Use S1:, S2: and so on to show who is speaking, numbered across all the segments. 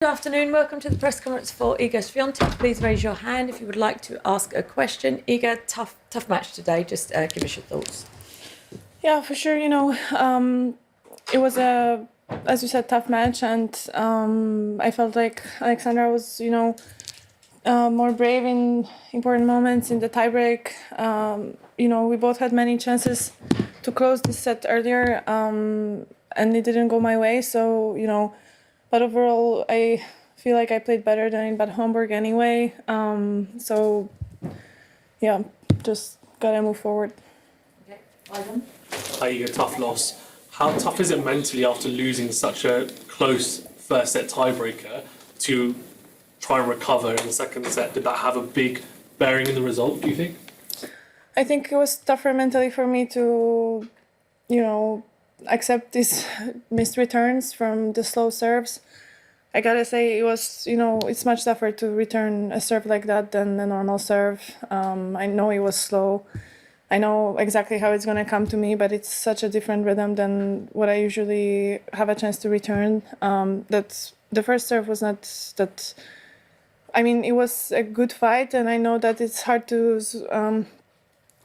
S1: Good afternoon. Welcome to the press conference for Iga Swiatek. Please raise your hand if you would like to ask a question. Iga, tough match today. Just give us your thoughts.
S2: Yeah, for sure. It was a, as you said, tough match, and I felt like Alexandra was, more brave in important moments in the tiebreak. We both had many chances to close this set earlier, and it didn't go my way. So, but overall, I feel like I played better than in Bad Homburg anyway. So, yeah, just gotta move forward.
S1: Okay, Ivan.
S3: A tough loss. How tough is it mentally after losing such a close first set tiebreaker to try and recover in the second set? Did that have a big bearing in the result, do you think?
S2: I think it was tougher mentally for me to, accept these missed returns from the slow serves. I gotta say it was, it's much tougher to return a serve like that than a normal serve. I know it was slow. I know exactly how it's gonna come to me, but it's such a different rhythm than what I usually have a chance to return. That the first serve was not that. I mean, it was a good fight, and I know that it's hard to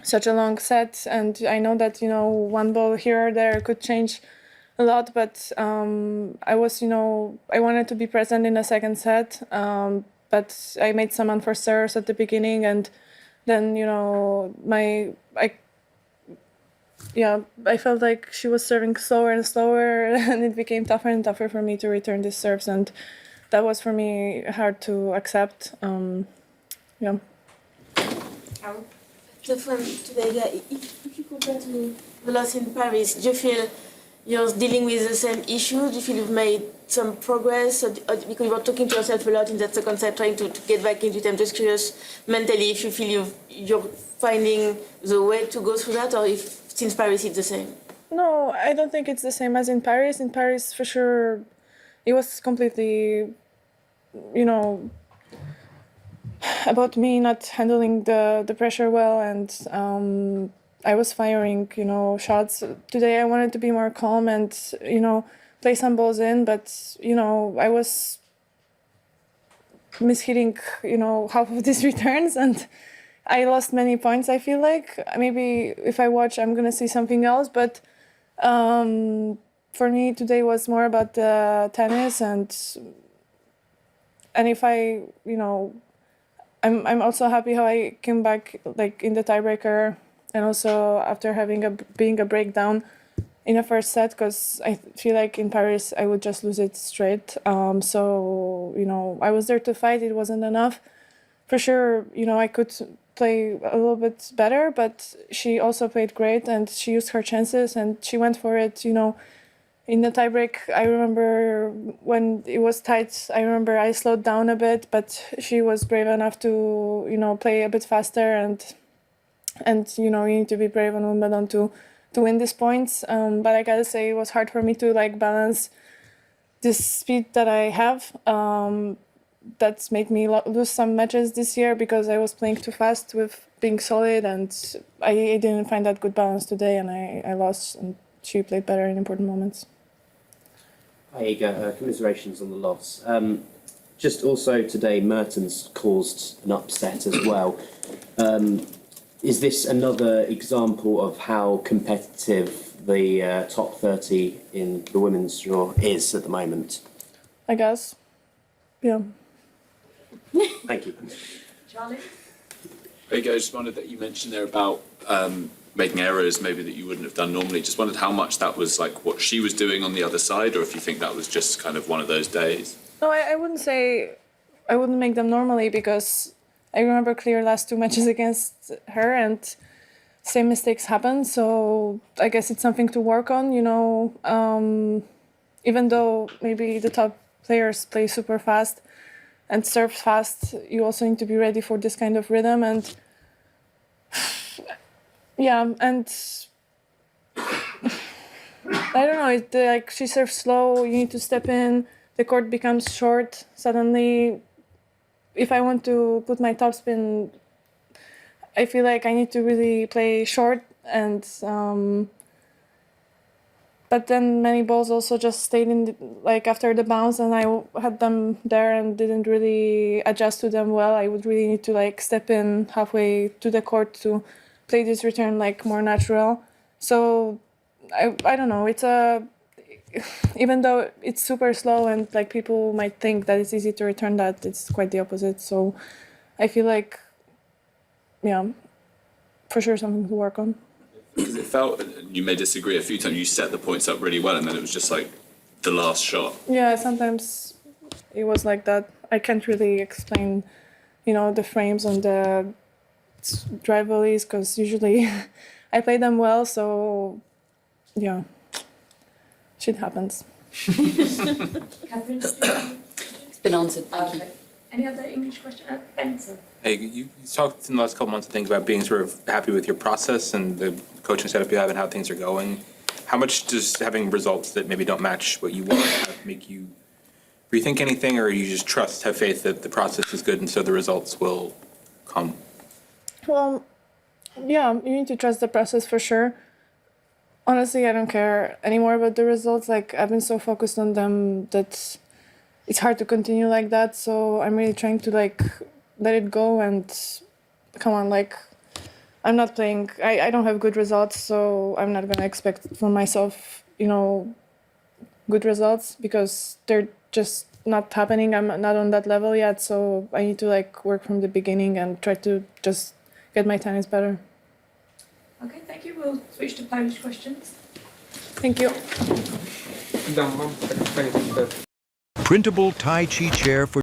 S2: such a long set, and I know that one ball here or there could change a lot, but I was I wanted to be present in the second set, but I made some unforced errors at the beginning, and then I felt like she was serving slower and slower, and it became tougher and tougher for me to return these serves, and that was for me hard to accept.
S4: The from today, if you compare to the loss in Paris, do you feel you're dealing with the same issues? Do you feel you've made some progress? Or because you were talking to yourself a lot in that second set, trying to get back into it. I'm just curious mentally if you feel you're finding the way to go through that, or if since Paris it's the same.
S2: No, I don't think it's the same as in Paris. In Paris, for sure, it was completely, about me not handling the pressure well, and I was firing, shots. Today I wanted to be more calm and, play some balls in, but, I was mishitting, half of these returns, and I lost many points, I feel like. Maybe if I watch, I'm going to see something else, but for me today was more about the tennis, and if I, I'm also happy how I came back like in the tiebreaker, and also after being a breakdown in the first set, because I feel like in Paris I would just lose it straight. So I was there to fight. It wasn't enough. For sure, I could play a little bit better, but she also played great, and she used her chances and she went for it. In the tiebreak, I remember when it was tight, I slowed down a bit, but she was brave enough to, play a bit faster, and you need to be brave on Wimbledon to win these points. But I gotta say, it was hard for me to balance this speed that I have. That's made me lose some matches this year because I was playing too fast with being solid, and I didn't find that good balance today, and I lost, and she played better in important moments.
S5: Hi Iga, commiserations on the loss. Just also today, Mertens caused an upset as well. Is this another example of how competitive the top 30 in the women's draw is at the moment?
S2: I guess. Yeah.
S5: Thank you.
S1: Charlie?
S6: Iga, I just wondered that you mentioned there about making errors maybe that you wouldn't have done normally. Just wondered how much that was like what she was doing on the other side, or if you think that was just kind of one of those days.
S2: No, I wouldn't say I wouldn't make them normally, because I remember clear last two matches against her, and same mistakes happen. So I guess it's something to work on, even though maybe the top players play super fast and serve fast, you also need to be ready for this kind of rhythm. And yeah, and I don't know, she serves slow, you need to step in, the court becomes short, suddenly if I want to put my topspin, I feel like I need to really play short, and but then many balls also just stayed in like after the bounce, and I had them there and didn't really adjust to them well. I would really need to like step in halfway to the court to play this return like more natural. So I don't know, it's even though it's super slow and like people might think that it's easy to return that, it's quite the opposite. So I feel like, yeah, for sure something to work on.
S6: Because it felt, and you may disagree, a few times you set the points up really well and then it was just like the last shot.
S2: Yeah, sometimes it was like that. I can't really explain, the frames on the drive volleys because usually I play them well, so yeah, shit happens.
S1: Catherine?
S7: It's been answered. Thank you.
S1: Any other English question? Ben, sir.
S8: Hey, you talked in the last couple months, I think, about being sort of happy with your process and the coaching setup you have and how things are going. How much does having results that maybe don't match what you want make you rethink anything, or you just have faith that the process is good and so the results will come?
S2: Well, yeah, you need to trust the process for sure. Honestly, I don't care anymore about the results. Like, I've been so focused on them that it's hard to continue like that. So I'm really trying to like let it go and come on, like I'm not playing, I don't have good results, so I'm not gonna expect from myself, good results because they're just not happening. I'm not on that level yet, so I need to like work from the beginning and try to just get my tennis better.
S1: Okay, thank you. We'll switch to Polish questions.
S2: Thank you.
S9: Dam, mam takie pytanie.
S10: Printable Tai Chi chair for